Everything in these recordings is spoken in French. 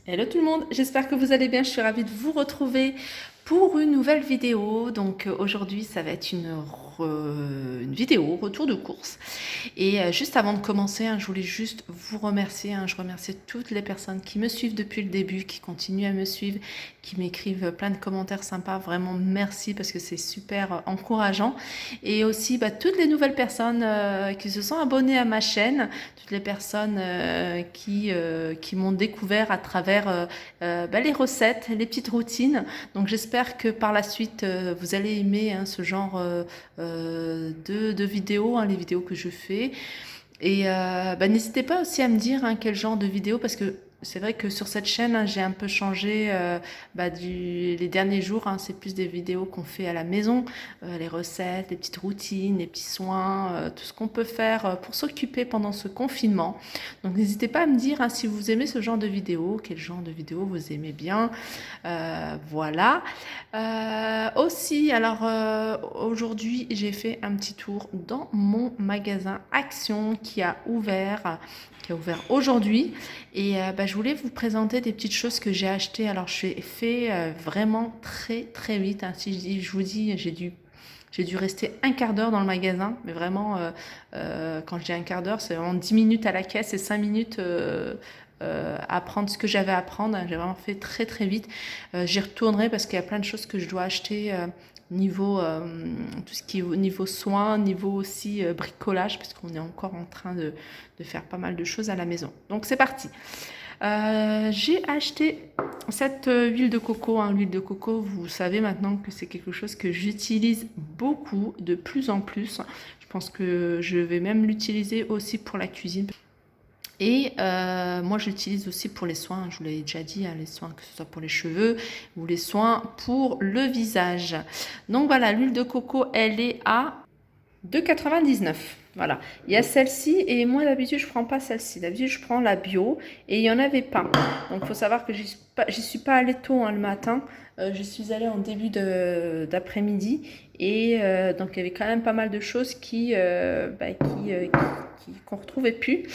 Hello tout le monde, j'espère que vous allez bien, je suis ravie de vous retrouver pour une nouvelle vidéo. Donc aujourd'hui ça va être une vidéo retour de course. Et juste avant de commencer, je voulais juste vous remercier. Je remercie toutes les personnes qui me suivent depuis le début, qui continuent à me suivre, qui m'écrivent plein de commentaires sympas. Vraiment merci parce que c'est super encourageant. Et aussi toutes les nouvelles personnes qui se sont abonnées à ma chaîne, toutes les personnes qui m'ont découvert à travers les recettes, les petites routines. Donc j'espère que par la suite vous allez aimer ce genre de vidéos, les vidéos que je fais. Et n'hésitez pas aussi à me dire quel genre de vidéo, parce que c'est vrai que sur cette chaîne, j'ai un peu changé les derniers jours. C'est plus des vidéos qu'on fait à la maison, les recettes, les petites routines, les petits soins, tout ce qu'on peut faire pour s'occuper pendant ce confinement. Donc n'hésitez pas à me dire si vous aimez ce genre de vidéo, quel genre de vidéo vous aimez bien. Voilà. Aussi, alors aujourd'hui, j'ai fait un petit tour dans mon magasin Action qui a ouvert aujourd'hui. Et je voulais vous présenter des petites choses que j'ai achetées. Alors je fait vraiment très très vite. Si je vous dis, j'ai dû rester un quart d'heure dans le magasin, mais vraiment, quand je dis un quart d'heure, c'est vraiment 10 minutes à la caisse et 5 minutes à prendre ce que j'avais à prendre. J'ai vraiment fait très très vite. J'y retournerai parce qu'il y a plein de choses que je dois acheter niveau tout ce qui est au niveau soins, niveau aussi bricolage, parce qu'on est encore en train de faire pas mal de choses à la maison. Donc c'est parti. J'ai acheté cette huile de coco. L'huile de coco, vous savez maintenant que c'est quelque chose que j'utilise beaucoup, de plus en plus. Je pense que je vais même l'utiliser aussi pour la cuisine. Et moi, je l'utilise aussi pour les soins. Je vous l'avais déjà dit, les soins, que ce soit pour les cheveux ou les soins pour le visage. Donc voilà, l'huile de coco, elle est à 2,99 €. Voilà. Il y a celle-ci et moi d'habitude je prends pas celle-ci. D'habitude je prends la bio et il y en avait pas. Donc il faut savoir que j'y suis pas allée tôt le matin. Je suis allée en début d'après-midi et donc il y avait quand même pas mal de choses qu'on retrouvait plus.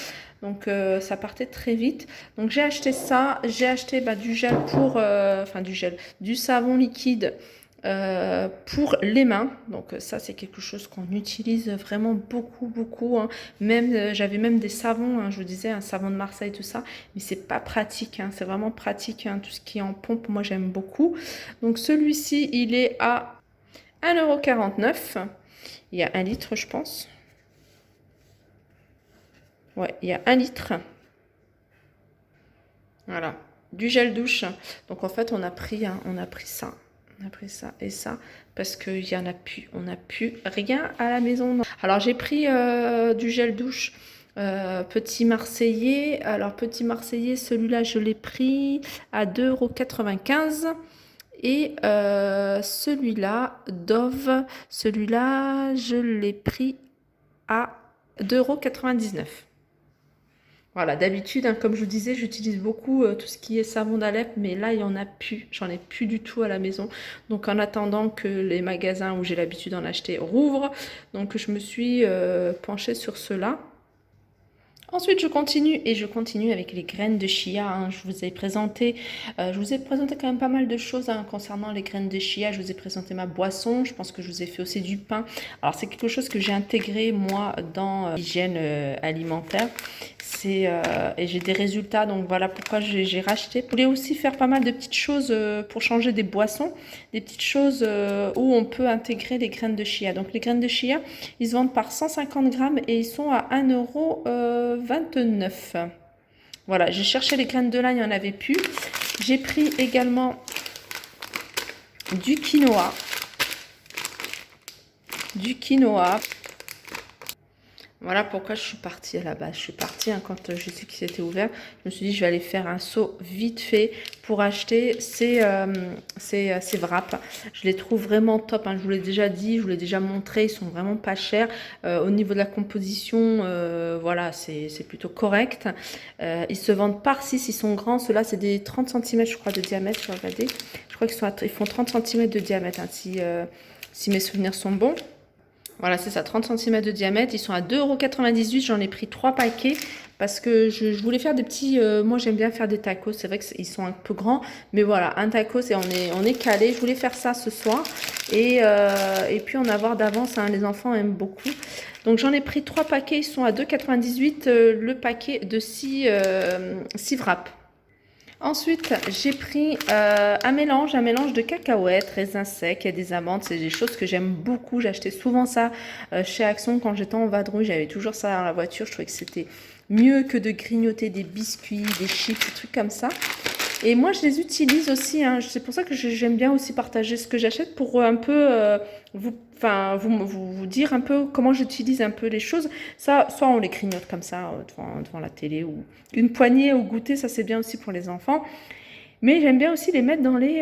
Donc ça partait très vite. Donc j'ai acheté ça. J'ai acheté du gel du savon liquide pour les mains. Donc ça c'est quelque chose qu'on utilise vraiment beaucoup. Même j'avais même des savons, je vous disais un savon de Marseille, tout ça, mais c'est pas pratique, c'est vraiment pratique, tout ce qui est en pompe, moi j'aime beaucoup. Donc celui-ci il est à 1,49 €. Il y a 1 litre je pense. Ouais, il y a 1 litre. Voilà, du gel douche. Donc en fait on a pris ça. On a pris ça et ça parce qu'il y en a plus. On n'a plus rien à la maison. Alors j'ai pris du gel douche Petit Marseillais. Alors Petit Marseillais, celui-là je l'ai pris à 2,95 €. Et celui-là, Dove, celui-là je l'ai pris à 2,99 €. Voilà, d'habitude, comme je vous disais, j'utilise beaucoup tout ce qui est savon d'Alep, mais là, il n'y en a plus. J'en ai plus du tout à la maison. Donc, en attendant que les magasins où j'ai l'habitude d'en acheter rouvrent, donc je me suis penchée sur cela. Ensuite, je continue avec les graines de chia. Je vous ai présenté quand même pas mal de choses concernant les graines de chia. Je vous ai présenté ma boisson. Je pense que je vous ai fait aussi du pain. Alors, c'est quelque chose que j'ai intégré, moi, dans l'hygiène alimentaire. Et j'ai des résultats, donc voilà pourquoi j'ai racheté. Je voulais aussi faire pas mal de petites choses pour changer des boissons, des petites choses où on peut intégrer les graines de chia. Donc les graines de chia, ils se vendent par 150 grammes et ils sont à 1,29 €. Voilà, j'ai cherché les graines de lin, il n'y en avait plus. J'ai pris également du quinoa. Voilà pourquoi je suis partie à la base. Je suis partie quand j'ai su que c'était ouvert. Je me suis dit, je vais aller faire un saut vite fait pour acheter ces wraps. Je les trouve vraiment top. Je vous l'ai déjà dit, je vous l'ai déjà montré. Ils sont vraiment pas chers. Au niveau de la composition, voilà, c'est plutôt correct. Ils se vendent par 6. Ils sont grands. Ceux-là, c'est des 30 cm, je crois, de diamètre. Je vais regarder. Je crois qu'ils font 30 cm de diamètre, si mes souvenirs sont bons. Voilà, c'est ça, 30 centimètres de diamètre. Ils sont à 2,98 €. J'en ai pris 3 paquets parce que je voulais faire des petits... moi, j'aime bien faire des tacos. C'est vrai qu'ils sont un peu grands. Mais voilà, un tacos et on est calé. Je voulais faire ça ce soir. Et puis, en avoir d'avance, hein, les enfants aiment beaucoup. Donc, j'en ai pris 3 paquets. Ils sont à 2,98 € le paquet de 6 wraps. Ensuite, j'ai pris un mélange de cacahuètes, raisins secs et des amandes. C'est des choses que j'aime beaucoup. J'achetais souvent ça chez Action quand j'étais en vadrouille. J'avais toujours ça dans la voiture. Je trouvais que c'était mieux que de grignoter des biscuits, des chips, des trucs comme ça. Et moi, je les utilise aussi, hein. C'est pour ça que j'aime bien aussi partager ce que j'achète pour un peu vous dire un peu comment j'utilise un peu les choses. Ça, soit on les grignote comme ça devant la télé ou une poignée au goûter, ça c'est bien aussi pour les enfants. Mais j'aime bien aussi les mettre dans les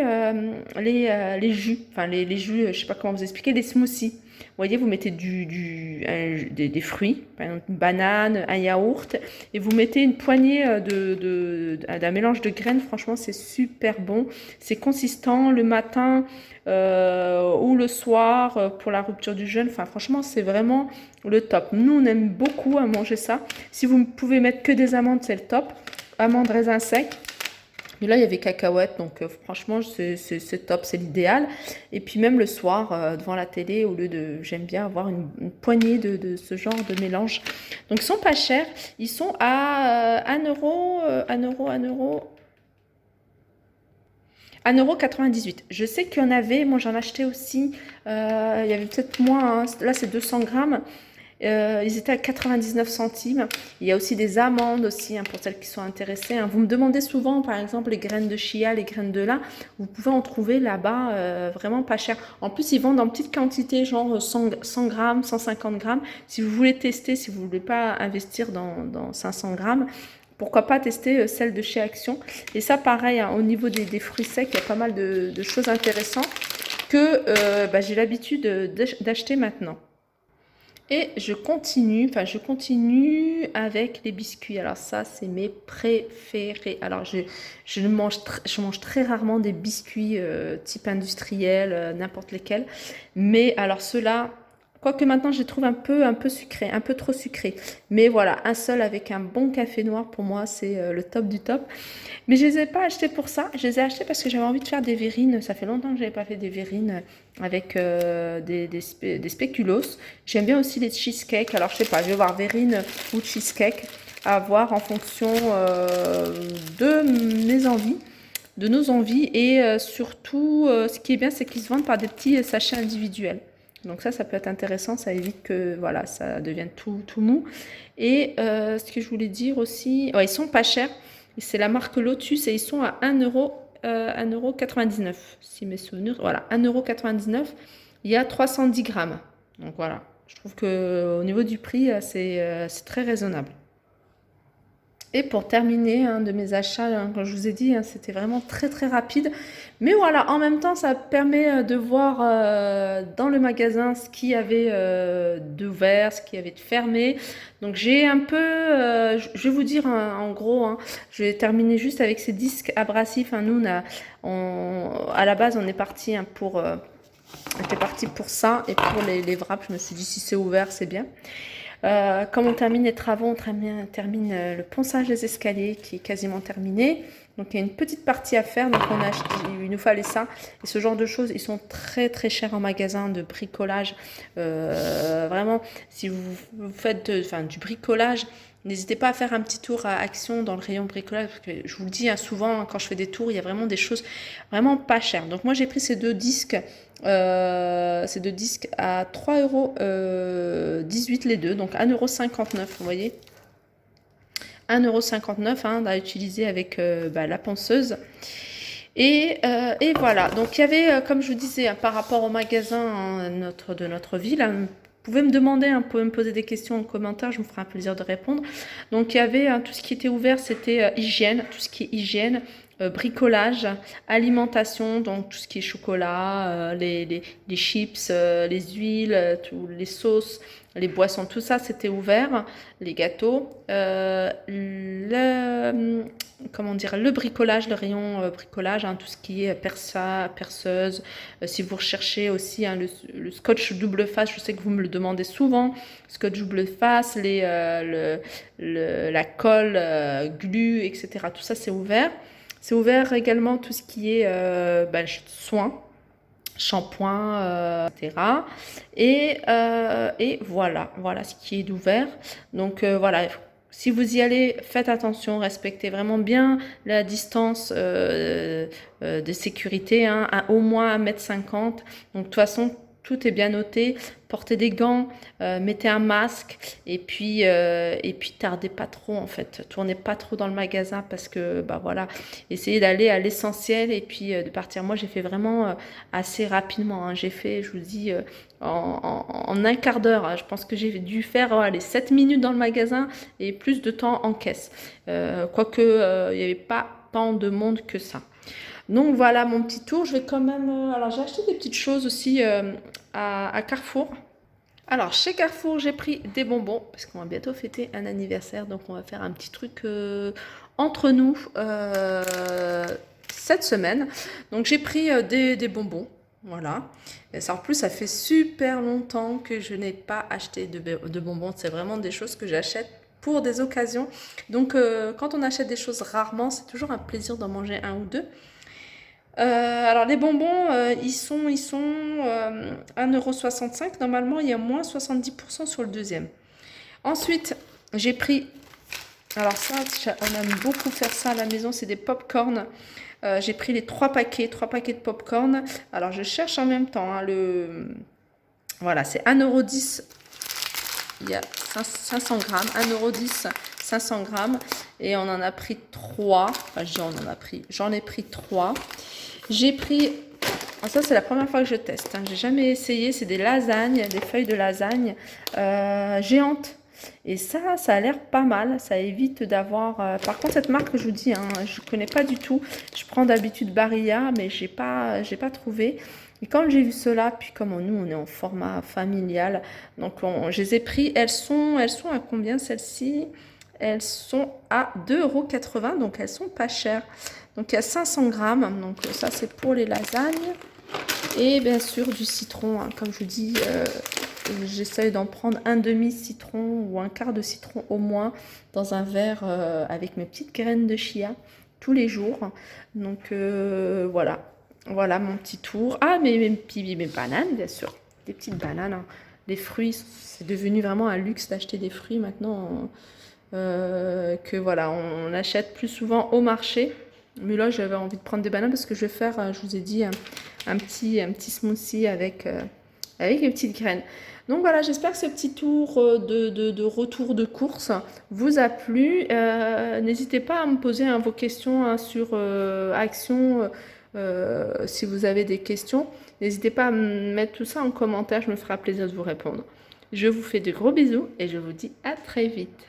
jus, enfin les jus, je sais pas comment vous expliquer, les smoothies. Vous voyez, vous mettez des fruits, par exemple une banane, un yaourt, et vous mettez une poignée d'un mélange de graines. Franchement, c'est super bon. C'est consistant le matin ou le soir pour la rupture du jeûne. Enfin, franchement, c'est vraiment le top. Nous, on aime beaucoup à manger ça. Si vous pouvez mettre que des amandes, c'est le top. Amandes, raisins secs. Et là, il y avait cacahuètes, donc franchement, c'est top, c'est l'idéal. Et puis même le soir, devant la télé, au lieu de... J'aime bien avoir une poignée de ce genre de mélange. Donc, ils sont pas chers. Ils sont à 1,98 €. Je sais qu'il y en avait, moi j'en achetais aussi, il y avait peut-être moins, hein. Là c'est 200 grammes. Ils étaient à 99 centimes. Il y a aussi des amandes aussi, hein, pour celles qui sont intéressées, hein. Vous me demandez souvent, par exemple, les graines de chia, les graines de lin. Vous pouvez en trouver là-bas vraiment pas cher. En plus, ils vendent en petite quantité, genre 100 grammes, 150 grammes. Si vous voulez tester, si vous ne voulez pas investir dans 500 grammes, pourquoi pas tester celle de chez Action. Et ça, pareil, hein, au niveau des fruits secs, il y a pas mal de choses intéressantes que j'ai l'habitude d'acheter maintenant. Et je continue avec les biscuits. Alors ça, c'est mes préférés. Alors je mange très rarement des biscuits type industriel, n'importe lesquels. Mais alors ceux-là, quoique maintenant je les trouve un peu sucrés, un peu trop sucrés. Mais voilà, un seul avec un bon café noir, pour moi, c'est le top du top. Mais je ne les ai pas achetés pour ça. Je les ai achetés parce que j'avais envie de faire des verrines. Ça fait longtemps que je n'avais pas fait des verrines avec des spéculoos. J'aime bien aussi les cheesecakes. Alors, je sais pas, je vais voir verrine ou cheesecake à voir en fonction de mes envies, de nos envies. Et surtout, ce qui est bien, c'est qu'ils se vendent par des petits sachets individuels. Donc ça peut être intéressant, ça évite que voilà, ça devienne tout mou. Et ce que je voulais dire aussi, ouais, ils sont pas chers. C'est la marque Lotus et ils sont à 1,99 €, si mes souvenirs. Voilà, 1,99 €. Il y a 310 grammes. Donc voilà, je trouve qu'au niveau du prix, c'est très raisonnable. Et pour terminer, hein, de mes achats, hein, comme je vous ai dit, hein, c'était vraiment très rapide. Mais voilà, en même temps, ça permet de voir dans le magasin ce qu'il y avait d'ouvert, ce qu'il y avait de fermé. Donc j'ai un peu, je vais vous dire hein, en gros, hein, je vais terminer juste avec ces disques abrasifs. Hein. Nous, à la base, on est parti hein, on était parti pour ça et pour les wraps. Je me suis dit si c'est ouvert, c'est bien. Comme on termine les travaux, on termine le ponçage des escaliers qui est quasiment terminé. Donc il y a une petite partie à faire, donc il nous fallait ça. Et ce genre de choses, ils sont très chers en magasin de bricolage. Vraiment, si vous faites du bricolage, n'hésitez pas à faire un petit tour à Action dans le rayon bricolage. Parce que je vous le dis hein, souvent, quand je fais des tours, il y a vraiment des choses vraiment pas chères. Donc moi j'ai pris ces deux disques à 3,18 € les deux, donc 1,59 €, vous voyez. 1,59 € hein, à utiliser avec la ponceuse. Et voilà, donc il y avait, comme je vous disais, hein, par rapport au magasin hein, de notre ville, hein, vous pouvez me demander, hein, vous pouvez me poser des questions en commentaire, je me ferai un plaisir de répondre. Donc il y avait hein, tout ce qui était ouvert, c'était hygiène, tout ce qui est hygiène, bricolage, alimentation, donc tout ce qui est chocolat, les chips, les huiles, les sauces, les boissons, tout ça c'était ouvert, les gâteaux. comment dire, le bricolage, le rayon bricolage, hein, tout ce qui est perceuse. Si vous recherchez aussi hein, le scotch double face, je sais que vous me le demandez souvent, scotch double face, la colle, glu, etc. Tout ça c'est ouvert. C'est ouvert également tout ce qui est soins, shampoing, etc. Et voilà ce qui est ouvert. Donc voilà. Si vous y allez, faites attention, respectez vraiment bien la distance de sécurité, hein, au moins 1,50 m. Donc de toute façon, tout est bien noté. Portez des gants, mettez un masque et puis tardez pas trop en fait. Tournez pas trop dans le magasin parce que bah voilà, essayez d'aller à l'essentiel et puis de partir. Moi, j'ai fait vraiment assez rapidement. Hein. J'ai fait, je vous dis, en un quart d'heure. Hein. Je pense que j'ai dû faire les 7 minutes dans le magasin et plus de temps en caisse. Quoique, il n'y avait pas tant de monde que ça. Donc voilà mon petit tour. Je vais quand même... alors j'ai acheté des petites choses aussi à Carrefour. Alors chez Carrefour, j'ai pris des bonbons parce qu'on va bientôt fêter un anniversaire. Donc on va faire un petit truc entre nous cette semaine. Donc j'ai pris des bonbons. Voilà. Et ça, en plus, ça fait super longtemps que je n'ai pas acheté de bonbons. C'est vraiment des choses que j'achète pour des occasions. Donc quand on achète des choses rarement, c'est toujours un plaisir d'en manger un ou deux. Alors les bonbons, ils sont 1,65 €. Normalement, il y a moins 70% sur le deuxième. Ensuite, j'ai pris... Alors ça, on aime beaucoup faire ça à la maison, c'est des pop-corn. J'ai pris les 3 paquets de pop-corn. Alors je cherche en même temps. Hein, voilà, c'est 1,10 €. Il y a 500 grammes. 1,10 €, 500 grammes. Et on en a pris 3. Enfin, j'en ai pris 3. J'ai pris... Ça, c'est la première fois que je teste. Hein. J'ai jamais essayé. C'est des lasagnes, des feuilles de lasagne géantes. Et ça a l'air pas mal. Ça évite d'avoir... Par contre, cette marque, je vous dis, hein, je ne connais pas du tout. Je prends d'habitude Barilla, mais j'ai pas trouvé. Et quand j'ai vu cela, puis comme nous, on est en format familial, donc je les ai pris. Elles sont à combien celles-ci? Elles sont à 2,80 €, donc elles sont pas chères. Donc il y a 500 grammes, donc ça c'est pour les lasagnes. Et bien sûr du citron, hein, comme je vous dis, j'essaye d'en prendre un demi-citron ou un quart de citron au moins dans un verre avec mes petites graines de chia tous les jours. Donc voilà mon petit tour. Ah, mes bananes, bien sûr, des petites bananes. Hein. Les fruits, c'est devenu vraiment un luxe d'acheter des fruits maintenant. Que voilà, on achète plus souvent au marché. Mais là, j'avais envie de prendre des bananes parce que je vais faire, je vous ai dit, un petit smoothie avec les petites graines. Donc voilà, j'espère que ce petit tour de retour de course vous a plu. N'hésitez pas à me poser vos questions hein, sur Action. Si vous avez des questions, n'hésitez pas à me mettre tout ça en commentaire. Je me ferai plaisir de vous répondre. Je vous fais de gros bisous et je vous dis à très vite.